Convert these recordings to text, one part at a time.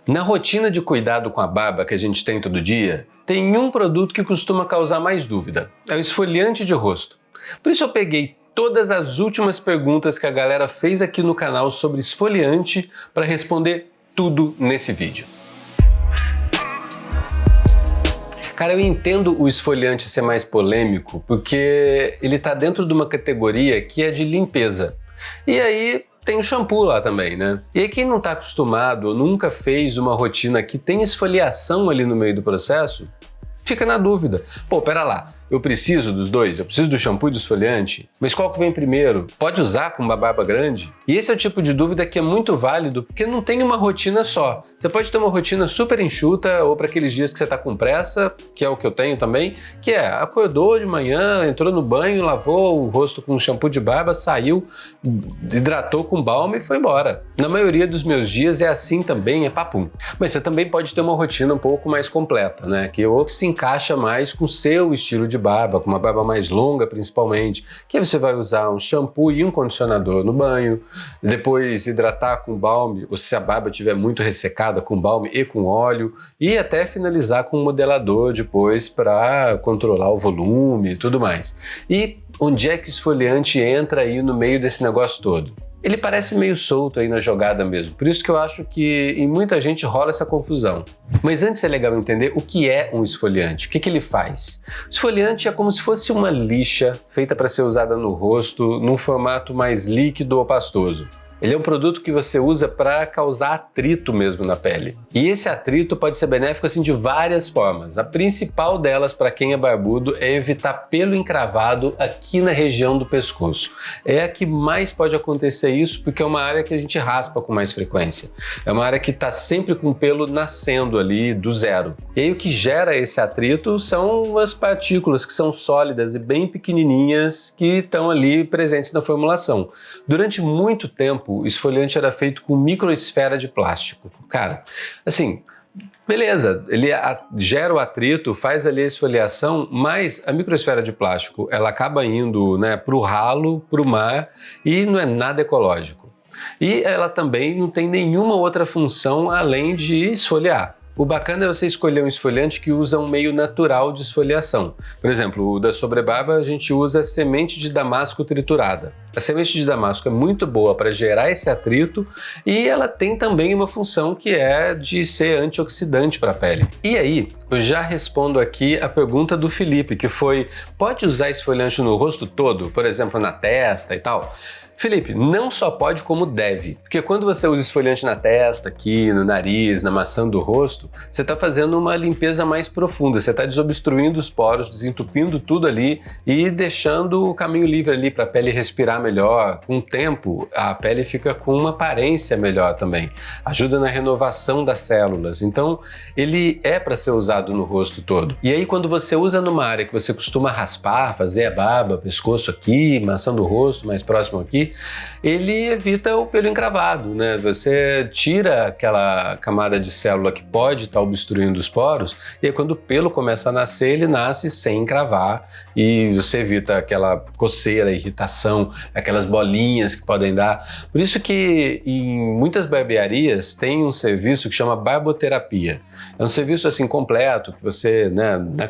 Na rotina de cuidado com a barba que a gente tem todo dia, tem um produto que costuma causar mais dúvida, é o esfoliante de rosto. Por isso eu peguei todas as últimas perguntas que a galera fez aqui no canal sobre esfoliante para responder tudo nesse vídeo. Cara, eu entendo o esfoliante ser mais polêmico porque ele está dentro de uma categoria que é de limpeza. E aí tem o shampoo lá também, né? E aí quem não está acostumado ou nunca fez uma rotina que tem esfoliação ali no meio do processo, fica na dúvida. Pô, pera lá, eu preciso dos dois? Eu preciso do shampoo e do esfoliante? Mas qual que vem primeiro? Pode usar com uma barba grande? E esse é o tipo de dúvida que é muito válido porque não tem uma rotina só. Você pode ter uma rotina super enxuta ou para aqueles dias que você está com pressa, que é o que eu tenho também, que é acordou de manhã, entrou no banho, lavou o rosto com shampoo de barba, saiu, hidratou com balme e foi embora. Na maioria dos meus dias é assim também, é papum. Mas você também pode ter uma rotina um pouco mais completa, né? Que se encaixa mais com o seu estilo de barba, com uma barba mais longa principalmente, que aí você vai usar um shampoo e um condicionador no banho, depois hidratar com balme, ou se a barba estiver muito ressecada, com balme e com óleo, e até finalizar com um modelador depois para controlar o volume e tudo mais. E onde é que o esfoliante entra aí no meio desse negócio todo? Ele parece meio solto aí na jogada mesmo, por isso que eu acho que em muita gente rola essa confusão. Mas antes é legal entender o que é um esfoliante, o que ele faz. O esfoliante é como se fosse uma lixa feita para ser usada no rosto num formato mais líquido ou pastoso. Ele é um produto que você usa para causar atrito mesmo na pele. E esse atrito pode ser benéfico assim de várias formas. A principal delas para quem é barbudo é evitar pelo encravado aqui na região do pescoço. É a que mais pode acontecer isso porque é uma área que a gente raspa com mais frequência. É uma área que está sempre com o pelo nascendo ali do zero. E aí o que gera esse atrito são as partículas que são sólidas e bem pequenininhas que estão ali presentes na formulação. Durante muito tempo, o esfoliante era feito com microesfera de plástico. Cara, assim, beleza, ele gera o atrito, faz ali a esfoliação, mas a microesfera de plástico, ela acaba indo, né, para o ralo, para o mar, e não é nada ecológico. E ela também não tem nenhuma outra função além de esfoliar. O bacana é você escolher um esfoliante que usa um meio natural de esfoliação. Por exemplo, o da sobrebarba a gente usa semente de damasco triturada. A semente de damasco é muito boa para gerar esse atrito e ela tem também uma função que é de ser antioxidante para a pele. E aí, eu já respondo aqui a pergunta do Felipe, que foi: pode usar esfoliante no rosto todo? Por exemplo, na testa e tal? Felipe, não só pode como deve, porque quando você usa esfoliante na testa, aqui no nariz, na maçã do rosto, você está fazendo uma limpeza mais profunda, você está desobstruindo os poros, desentupindo tudo ali e deixando o caminho livre ali para a pele respirar melhor. Com o tempo, a pele fica com uma aparência melhor também, ajuda na renovação das células, então ele é para ser usado no rosto todo. E aí quando você usa numa área que você costuma raspar, fazer a barba, pescoço aqui, maçã do rosto mais próximo aqui, ele evita o pelo encravado, né? Você tira aquela camada de célula que pode estar obstruindo os poros e aí quando o pelo começa a nascer, ele nasce sem encravar e você evita aquela coceira, irritação, aquelas bolinhas que podem dar. Por isso que em muitas barbearias tem um serviço que chama barboterapia. É um serviço assim completo, que você, né, na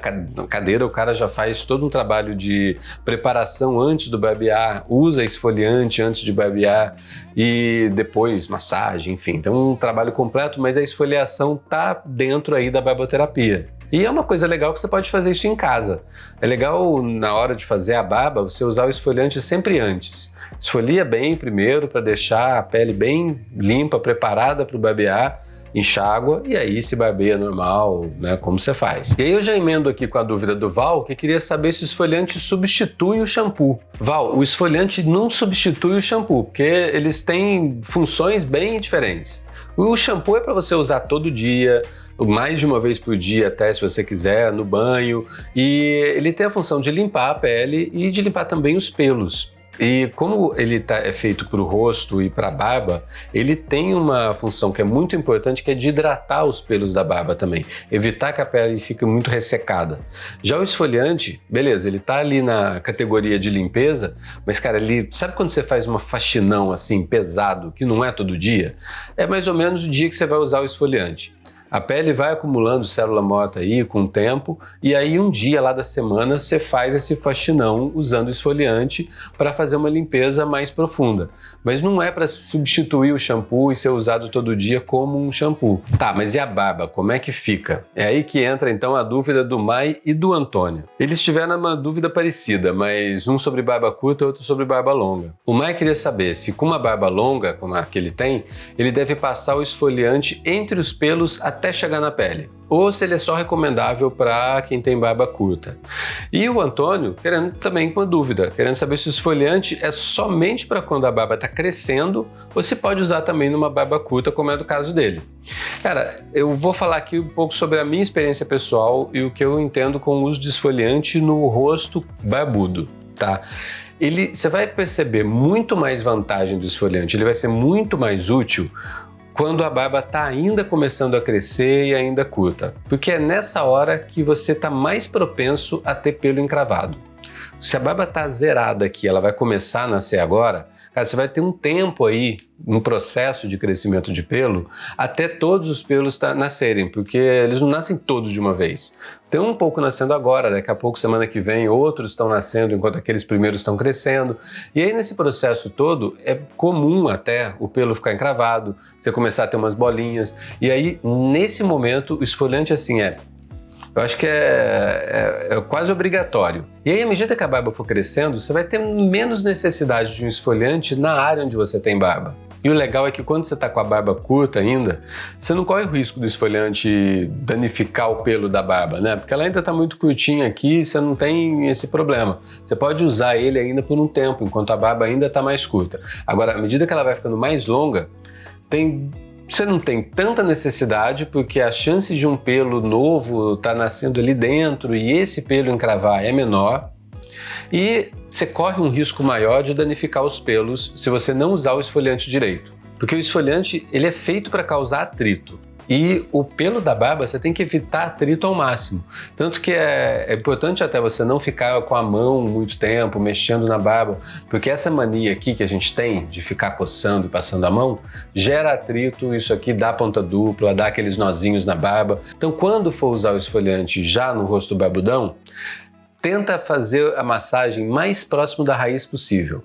cadeira o cara já faz todo um trabalho de preparação antes do barbear, usa esfoliante antes de barbear e depois massagem, enfim. Então um trabalho completo, mas a esfoliação tá dentro aí da barboterapia. E é uma coisa legal que você pode fazer isso em casa. É legal na hora de fazer a barba você usar o esfoliante sempre antes. Esfolia bem primeiro para deixar a pele bem limpa, preparada para o barbear, enxágua e aí se barbeia normal, né, como você faz. E aí eu já emendo aqui com a dúvida do Val, que queria saber se o esfoliante substitui o shampoo. Val, o esfoliante não substitui o shampoo, porque eles têm funções bem diferentes. O shampoo é para você usar todo dia, mais de uma vez por dia até, se você quiser, no banho, e ele tem a função de limpar a pele e de limpar também os pelos. E como ele é feito para o rosto e para a barba, ele tem uma função que é muito importante, que é de hidratar os pelos da barba também, evitar que a pele fique muito ressecada. Já o esfoliante, beleza, ele tá ali na categoria de limpeza, mas cara, ele, sabe quando você faz uma faxinão assim, pesado, que não é todo dia? É mais ou menos o dia que você vai usar o esfoliante. A pele vai acumulando célula morta aí com o tempo, e aí um dia lá da semana você faz esse faxinão usando esfoliante para fazer uma limpeza mais profunda. Mas não é para substituir o shampoo e ser usado todo dia como um shampoo. Tá, mas e a barba? Como é que fica? É aí que entra então a dúvida do Mai e do Antônio. Eles tiveram uma dúvida parecida, mas um sobre barba curta e outro sobre barba longa. O Mai queria saber se com uma barba longa, como a que ele tem, ele deve passar o esfoliante entre os pelos até chegar na pele, ou se ele é só recomendável para quem tem barba curta. E o Antônio querendo também com uma dúvida, querendo saber se o esfoliante é somente para quando a barba está crescendo ou se pode usar também numa barba curta, como é do caso dele. Cara, eu vou falar aqui um pouco sobre a minha experiência pessoal e o que eu entendo com o uso de esfoliante no rosto barbudo, tá? Você vai perceber muito mais vantagem do esfoliante, ele vai ser muito mais útil quando a barba está ainda começando a crescer e ainda curta, porque é nessa hora que você está mais propenso a ter pelo encravado. Se a barba está zerada aqui, ela vai começar a nascer agora, cara, você vai ter um tempo aí, no processo de crescimento de pelo, até todos os pelos nascerem, porque eles não nascem todos de uma vez. Tem um pouco nascendo agora, daqui a pouco, semana que vem, outros estão nascendo enquanto aqueles primeiros estão crescendo. E aí, nesse processo todo, é comum até o pelo ficar encravado, você começar a ter umas bolinhas. E aí, nesse momento, o esfoliante, assim, eu acho que é quase obrigatório. E aí, à medida que a barba for crescendo, você vai ter menos necessidade de um esfoliante na área onde você tem barba. E o legal é que quando você está com a barba curta ainda, você não corre o risco do esfoliante danificar o pelo da barba, né? Porque ela ainda está muito curtinha aqui e você não tem esse problema. Você pode usar ele ainda por um tempo, enquanto a barba ainda está mais curta. Agora, à medida que ela vai ficando mais longa, você não tem tanta necessidade, porque a chance de um pelo novo estar nascendo ali dentro e esse pelo encravar é menor. E você corre um risco maior de danificar os pelos se você não usar o esfoliante direito. Porque o esfoliante ele é feito para causar atrito. E o pelo da barba você tem que evitar atrito ao máximo. Tanto que é importante até você não ficar com a mão muito tempo, mexendo na barba, porque essa mania aqui que a gente tem de ficar coçando e passando a mão, gera atrito, isso aqui dá ponta dupla, dá aqueles nozinhos na barba. Então quando for usar o esfoliante já no rosto barbudão, tenta fazer a massagem mais próximo da raiz possível.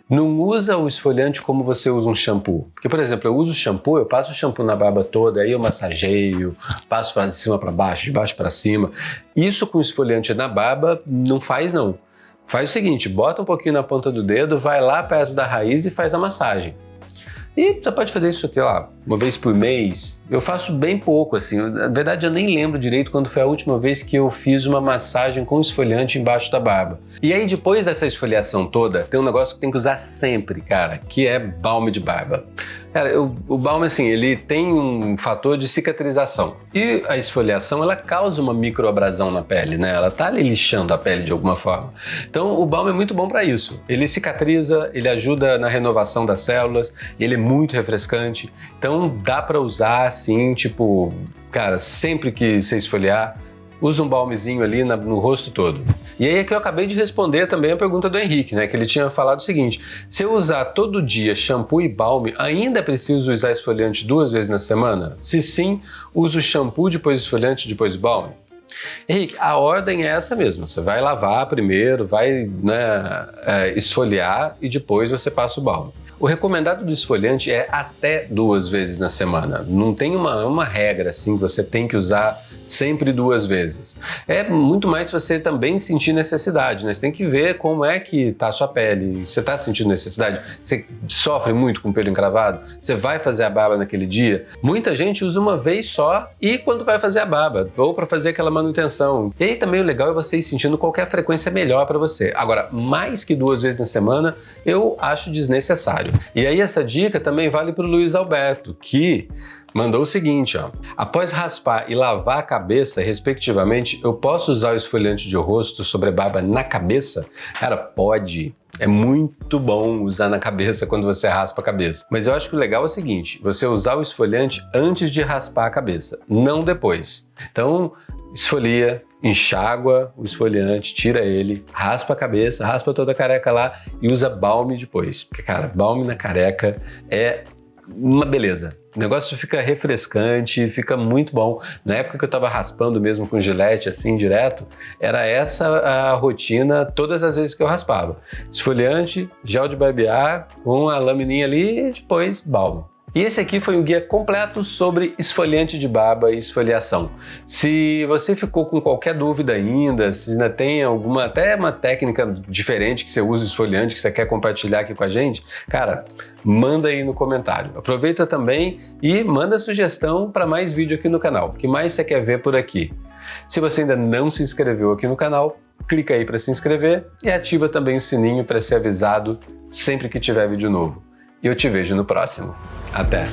Não usa o esfoliante como você usa um shampoo. Porque, por exemplo, eu uso shampoo, eu passo o shampoo na barba toda, aí eu massageio, passo para de cima para baixo, de baixo para cima. Isso com esfoliante na barba não faz não. Faz o seguinte, bota um pouquinho na ponta do dedo, vai lá perto da raiz e faz a massagem. E você pode fazer isso aqui, ó, uma vez por mês. Eu faço bem pouco, assim. Na verdade, eu nem lembro direito quando foi a última vez que eu fiz uma massagem com esfoliante embaixo da barba. E aí, depois dessa esfoliação toda, tem um negócio que tem que usar sempre, cara, que é balme de barba. Cara, o balme, assim, ele tem um fator de cicatrização. E a esfoliação, ela causa uma microabrasão na pele, né? Ela tá ali lixando a pele de alguma forma. Então, o balme é muito bom para isso. Ele cicatriza, ele ajuda na renovação das células, ele é muito refrescante. Então, dá para usar, assim, tipo, cara, sempre que você esfoliar, usa um balmezinho ali no rosto todo. E aí é que eu acabei de responder também a pergunta do Henrique, né? Que ele tinha falado o seguinte: se eu usar todo dia shampoo e balme, ainda é preciso usar esfoliante 2 vezes na semana? Se sim, uso shampoo, depois esfoliante, depois balme? Henrique, a ordem é essa mesmo. Você vai lavar primeiro, vai, né, esfoliar e depois você passa o balme. O recomendado do esfoliante é até 2 vezes na semana. Não tem uma regra assim que você tem que usar sempre 2 vezes. É muito mais se você também sentir necessidade, né? Você tem que ver como é que tá a sua pele. Você tá sentindo necessidade? Você sofre muito com pelo encravado? Você vai fazer a barba naquele dia? Muita gente usa uma vez só e quando vai fazer a barba, ou para fazer aquela manutenção. E aí também o legal é você ir sentindo qual que é a frequência melhor para você. Agora, mais que 2 vezes na semana, eu acho desnecessário. E aí essa dica também vale para o Luiz Alberto, que mandou o seguinte, ó. Após raspar e lavar a cabeça, respectivamente, eu posso usar o esfoliante de rosto sobre barba na cabeça? Cara, pode. É muito bom usar na cabeça quando você raspa a cabeça. Mas eu acho que o legal é o seguinte, você usar o esfoliante antes de raspar a cabeça, não depois. Então, esfolia, enxágua o esfoliante, tira ele, raspa a cabeça, raspa toda a careca lá e usa balme depois. Porque, cara, balme na careca é uma beleza. O negócio fica refrescante, fica muito bom. Na época que eu tava raspando mesmo com gilete assim direto, era essa a rotina todas as vezes que eu raspava. Esfoliante, gel de barbear, com a lamininha ali e depois balme. E esse aqui foi um guia completo sobre esfoliante de barba e esfoliação. Se você ficou com qualquer dúvida ainda, se ainda tem alguma, até uma técnica diferente que você usa esfoliante, que você quer compartilhar aqui com a gente, cara, manda aí no comentário. Aproveita também e manda sugestão para mais vídeo aqui no canal. O que mais você quer ver por aqui? Se você ainda não se inscreveu aqui no canal, clica aí para se inscrever e ativa também o sininho para ser avisado sempre que tiver vídeo novo. E eu te vejo no próximo. Até!